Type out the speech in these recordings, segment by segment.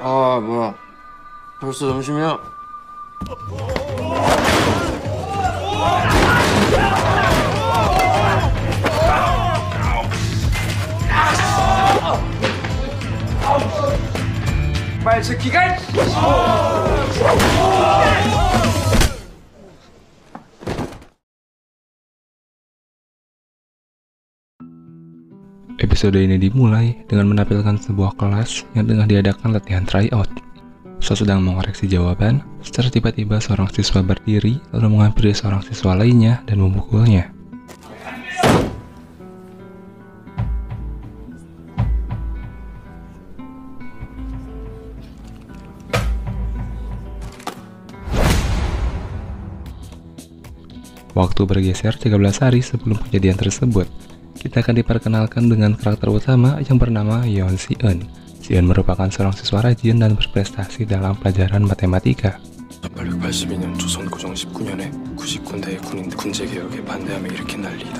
아, 뭐야. 벌써 점심이야? 말새끼가! Episode ini dimulai dengan menampilkan sebuah kelas yang tengah diadakan latihan tryout. Saat sedang mengoreksi jawaban, secara tiba-tiba seorang siswa berdiri lalu menghampiri seorang siswa lainnya dan memukulnya. Waktu bergeser 13 hari sebelum kejadian tersebut, kita akan diperkenalkan dengan karakter utama yang bernama Yeon Si-eun. Si-eun merupakan seorang siswa rajin dan berprestasi dalam pelajaran matematika. 1882년 조선 고종 19년에 99대의 군제 개혁에 반대하며 일으킨 난리이다.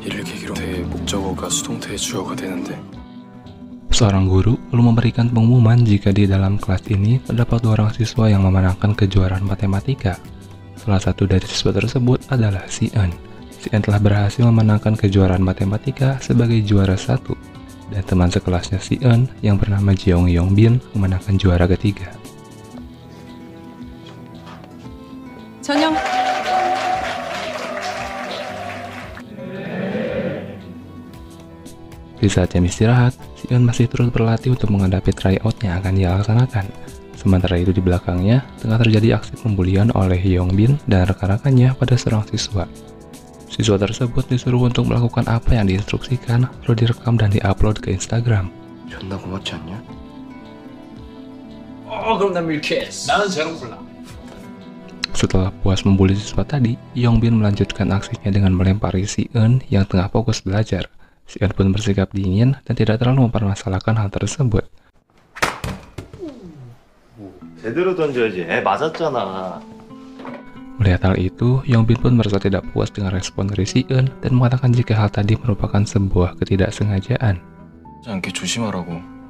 이를 계기로 대의 목적어가 수동태의 주어가 되는데. Seorang guru lalu memberikan pengumuman jika di dalam kelas ini terdapat 2 orang siswa yang memenangkan kejuaraan matematika. Salah satu dari siswa tersebut adalah Si-eun. Si-eun telah berhasil memenangkan kejuaraan matematika sebagai juara 1, dan teman sekelasnya Si-eun yang bernama Jeong Yongbin memenangkan juara ketiga. 전영. Di saat jam istirahat, Si-eun masih terus berlatih untuk menghadapi tryout yang akan dia laksanakan. Sementara itu di belakangnya, tengah terjadi aksi pembulian oleh Yongbin dan rekan-rekannya pada seorang siswa. Siswa tersebut disuruh untuk melakukan apa yang diinstruksikan, lalu direkam dan diupload ke Instagram. 존나 고맙지 않냐? 그럼 난 밀키스. 나는 제로콜라. Setelah puas membuli siswa tadi, Yongbin melanjutkan aksinya dengan melempari Si-eun yang tengah fokus belajar. Si-eun pun bersikap dingin dan tidak terlalu mempermasalahkan hal tersebut. 제대로 던져야지. 애 맞았잖아. Melihat hal itu, Yongbin pun merasa tidak puas dengan respon dari Si-eun dan mengatakan jika hal tadi merupakan sebuah ketidaksengajaan. 않게 조심하라고.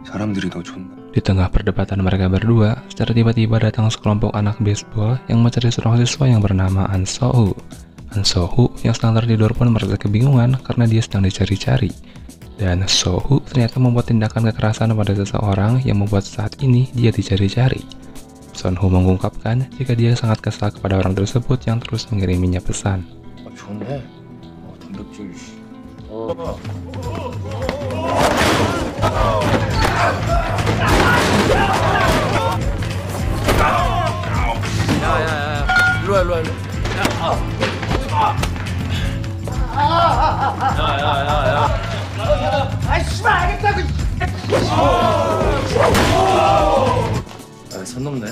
사람들이 너 존나. Di tengah perdebatan mereka berdua, secara tiba-tiba datang sekelompok anak baseball yang mencari seorang siswa yang bernama An So-hu. An So-hu yang sedang tertidur pun merasa kebingungan karena dia sedang dicari-cari. Dan So-hu ternyata membuat tindakan kekerasan pada seseorang yang membuat saat ini dia dicari-cari. Son-hu mengungkapkan jika dia sangat kesal kepada orang tersebut yang terus mengiriminya pesan. 좋네. 단백질. 일로 와. 아이 씨발 알겠다고. 선 넘네.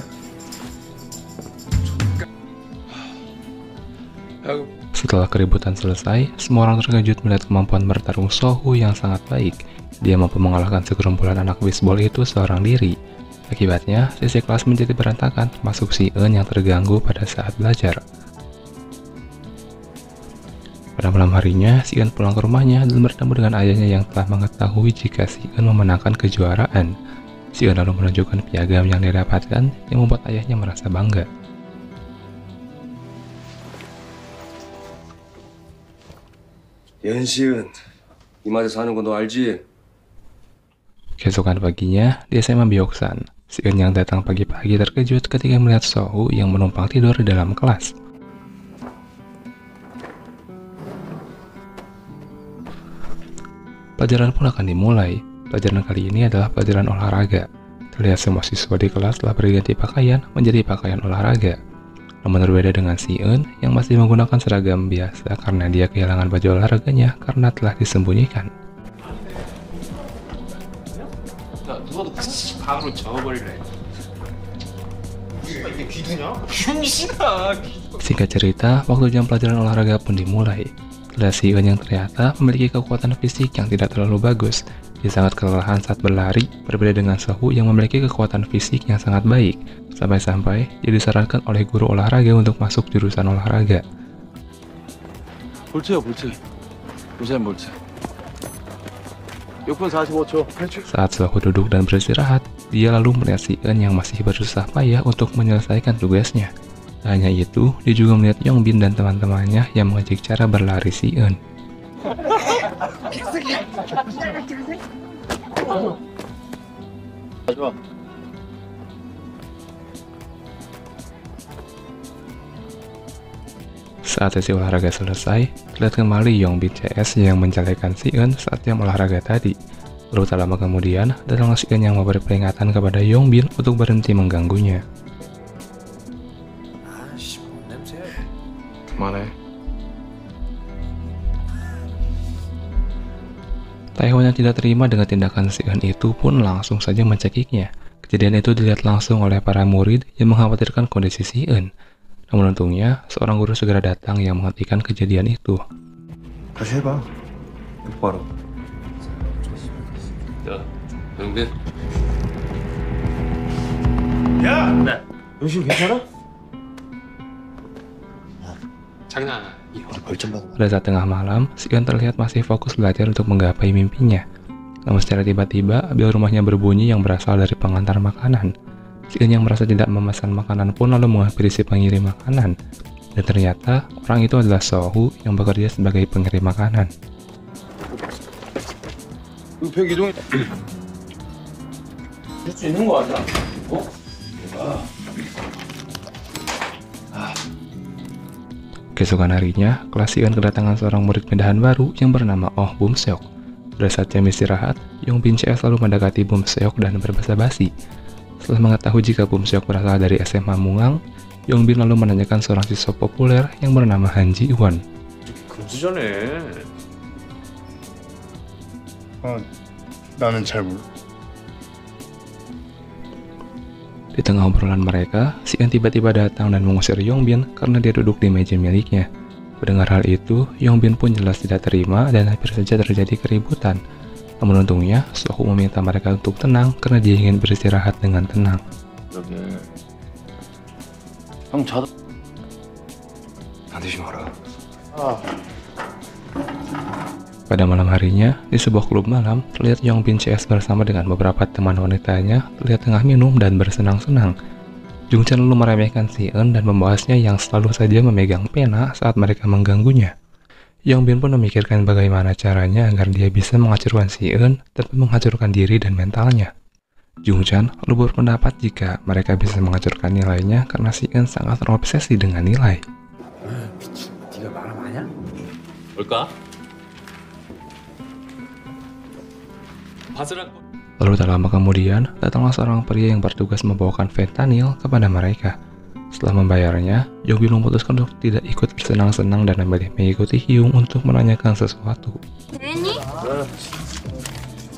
Setelah keributan selesai, semua orang terkejut melihat kemampuan bertarung So-hu yang sangat baik. Dia mampu mengalahkan segerombolan anak baseball itu seorang diri. Akibatnya, sesi kelas menjadi berantakan, termasuk Si-eun yang terganggu pada saat belajar. Pada malam harinya, Si-eun pulang ke rumahnya dan bertemu dengan ayahnya yang telah mengetahui jika Si-eun memenangkan kejuaraan. Si-eun lalu menunjukkan piagam yang didapatkan yang membuat ayahnya merasa bangga. 연시은, 이 맛에 사는 거 너 알지? Keesokan paginya, di SMA Byeoksan, Si-eun yang datang pagi-pagi terkejut ketika melihat So-hu yang menumpang tidur di dalam kelas. Pelajaran pun akan dimulai. Pelajaran kali ini adalah pelajaran olahraga. Terlihat semua siswa di kelas telah berganti pakaian menjadi pakaian olahraga. Namun berbeda dengan Si-eun yang masih menggunakan seragam biasa karena dia kehilangan baju olahraganya karena telah disembunyikan. 누가도 방으로 저어버리래. 이게 귀두냐? 흉신아. Singkat cerita, waktu jam pelajaran olahraga pun dimulai. Terlihat Si-eun yang ternyata memiliki kekuatan fisik yang tidak terlalu bagus. Dia sangat kelelahan saat berlari, berbeda dengan So-hu yang memiliki kekuatan fisik yang sangat baik. Sampai-sampai dia disarankan oleh guru olahraga untuk masuk jurusan olahraga. 볼트요, 볼트. 우사인 볼트. 6분 45초. 8초. Saat Sohu duduk dan beristirahat, dia lalu melihat si Eun yang masih berusaha payah untuk menyelesaikan tugasnya. Tak hanya itu, dia juga melihat Yongbin dan teman-temannya yang mengejek cara berlari si Eun. 좋아. Saat sesi olahraga selesai, terlihat kembali Yongbin CS yang menjelekan si Eun saat jam olahraga tadi. Lalu tak lama kemudian, datanglah si Eun yang memberi peringatan kepada Yongbin untuk berhenti mengganggunya. 아씨, 뭔 냄새야? 그만해. Taehoon yang tidak terima dengan tindakan si Eun itu pun langsung saja mencekiknya. Kejadian itu dilihat langsung oleh para murid yang mengkhawatirkan kondisi si Eun. Namun untungnya, seorang guru segera datang yang menghentikan kejadian itu. 다시 해봐. 똑바로. 야, 영빈. 야! 네. 영신 괜찮아? 장난 아니야. 우리 벌점 받은 Pada saat tengah malam, si Eun terlihat masih fokus belajar untuk menggapai mimpinya. Namun secara tiba-tiba, bel rumahnya berbunyi yang berasal dari pengantar makanan. Si Eun yang merasa tidak memesan makanan pun lalu menghampiri si pengirim makanan. Dan ternyata, orang itu adalah Sohu yang bekerja sebagai pengirim makanan. 이거 벽 이동해. 할수 있는 거 아니야? Keesokan harinya, kelas si Eun kedatangan seorang murid pindahan baru yang bernama Oh Bum-seok. Pada saat jam istirahat, Yongbin CS lalu mendekati Bum-seok dan berbasa-basi. Setelah mengetahui jika Bum-seok berasal dari SMA Mungang, Yongbin lalu menanyakan seorang siswa populer yang bernama Han Ji-won. 금수저네. 나는 잘 몰라. Di tengah obrolan mereka, si Eun tiba-tiba datang dan mengusir Yongbin karena dia duduk di meja miliknya. Mendengar hal itu, Yongbin pun jelas tidak terima dan hampir saja terjadi keributan. Namun untungnya, Sohu meminta mereka untuk tenang karena dia ingin beristirahat dengan tenang. 여기 형 자도. 반드시 마라. Pada malam harinya, di sebuah klub malam, terlihat Yongbin CS bersama dengan beberapa teman wanitanya terlihat tengah minum dan bersenang-senang. Jungchan lalu meremehkan si Eun dan membahasnya yang selalu saja memegang pena saat mereka mengganggunya. Yongbin pun memikirkan bagaimana caranya agar dia bisa menghancurkan si Eun tanpa menghancurkan diri dan mentalnya. Jungchan lalu berpendapat jika mereka bisa menghancurkan nilainya karena si Eun sangat terobsesi dengan nilai. 미친. 네가 말하면 아냐? 뭘까? Lalu tak lama kemudian, datanglah seorang pria yang bertugas membawakan fentanyl kepada mereka. Setelah membayarnya, Yongbin memutuskan untuk tidak ikut bersenang-senang dan memilih mengikuti Hyung untuk menanyakan sesuatu. 되니?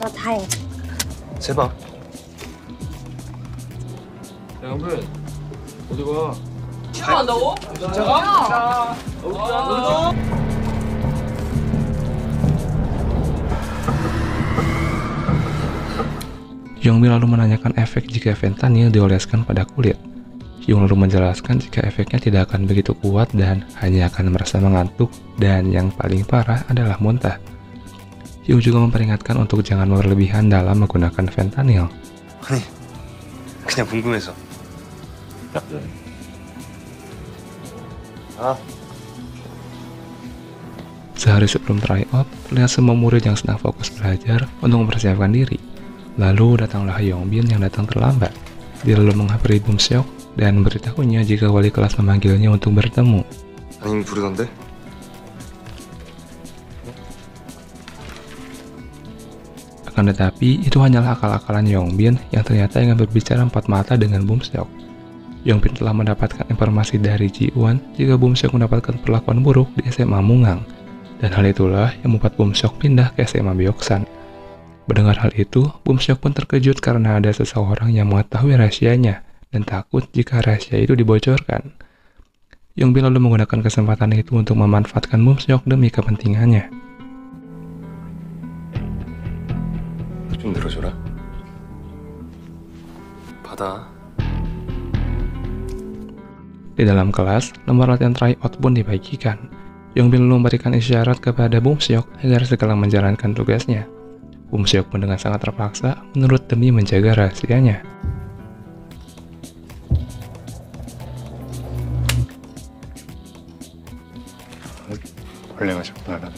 나 다행. 세봐. 야, 영빈. 어디 가? 간다고? Yongbin lalu menanyakan efek jika fentanyl dioleskan pada kulit. Hyung lalu menjelaskan jika efeknya tidak akan begitu kuat dan hanya akan merasa mengantuk dan yang paling parah adalah muntah. Hyung juga memperingatkan untuk jangan berlebihan dalam menggunakan fentanyl. 아니, 그냥 궁금해서. Sehari sebelum tryout, terlihat semua murid yang sedang fokus belajar untuk mempersiapkan diri. Lalu datanglah Yongbin yang datang terlambat. Dia lalu menghampiri Bum-seok dan memberitahunya jika wali kelas memanggilnya untuk bertemu. 아니 부르던데? Akan tetapi, itu hanyalah akal-akalan Yongbin yang ternyata ingin berbicara empat mata dengan Bum-seok. Yongbin telah mendapatkan informasi dari Ji-won jika Bum-seok mendapatkan perlakuan buruk di SMA Mungang. Dan hal itulah yang membuat Bum-seok pindah ke SMA Byeoksan. Mendengar hal itu, Bum-seok pun terkejut karena ada seseorang yang mengetahui rahasianya dan takut jika rahasia itu dibocorkan. Yongbin lalu menggunakan kesempatan itu untuk memanfaatkan Bum-seok demi kepentingannya. 좀 늘어줘라. 받아. Di dalam kelas, nomor latihan tryout pun dibagikan. Yongbin lalu memberikan isyarat kepada Bum Seok agar segera menjalankan tugasnya. Bum Seok pun dengan sangat terpaksa menurut demi menjaga rahasianya. 원래 가셨구나.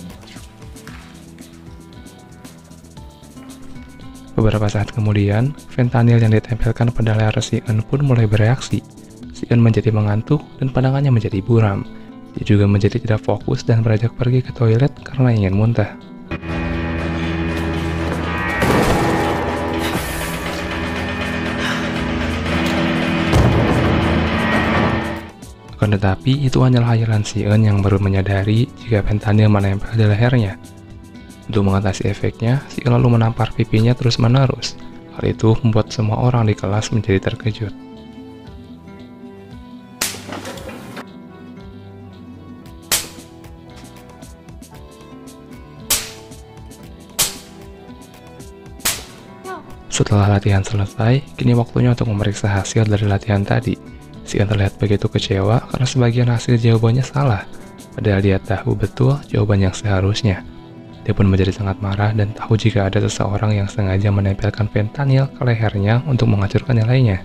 Beberapa saat kemudian, fentanyl yang ditempelkan pada leher si Eun pun mulai bereaksi. Si Eun menjadi mengantuk dan pandangannya menjadi buram. Dia juga menjadi tidak fokus dan beranjak pergi ke toilet karena ingin muntah. Akan tetapi, itu hanyalah hayalan si Eun yang baru menyadari jika fentanyl menempel di lehernya. Untuk mengatasi efeknya, si Eun lalu menampar pipinya terus-menerus. Hal itu membuat semua orang di kelas menjadi terkejut. Setelah latihan selesai, kini waktunya untuk memeriksa hasil dari latihan tadi. Si Eun terlihat begitu kecewa karena sebagian hasil jawabannya salah, padahal dia tahu betul jawaban yang seharusnya. Dia pun menjadi sangat marah dan tahu jika ada seseorang yang sengaja menempelkan fentanyl ke lehernya untuk menghancurkan nilainya.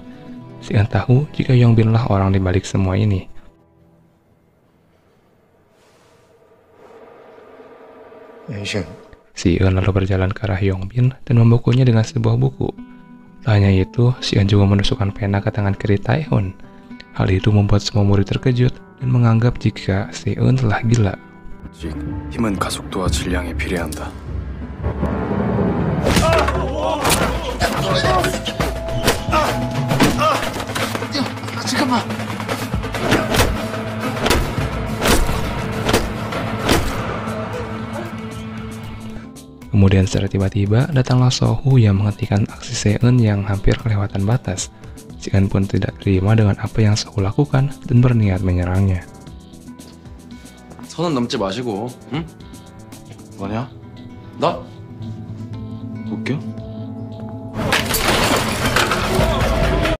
Si Eun tahu jika Yongbin lah orang di balik semua ini. Si Eun lalu berjalan ke arah Yongbin dan membukunya dengan sebuah buku. Tak hanya itu, si Eun juga menusukkan pena ke tangan kiri Taehoon. Hal itu membuat semua murid terkejut dan menganggap jika si Eun telah gila. 즉, 힘은 가속도와 질량에 비례한다. Kemudian secara tiba-tiba datanglah Sohu yang menghentikan aksi Seeun yang hampir kelewatan batas. Si Eun pun tidak terima dengan apa yang Sohu lakukan dan berniat menyerangnya. 선은 넘지 마시고, 응? 뭐냐? 나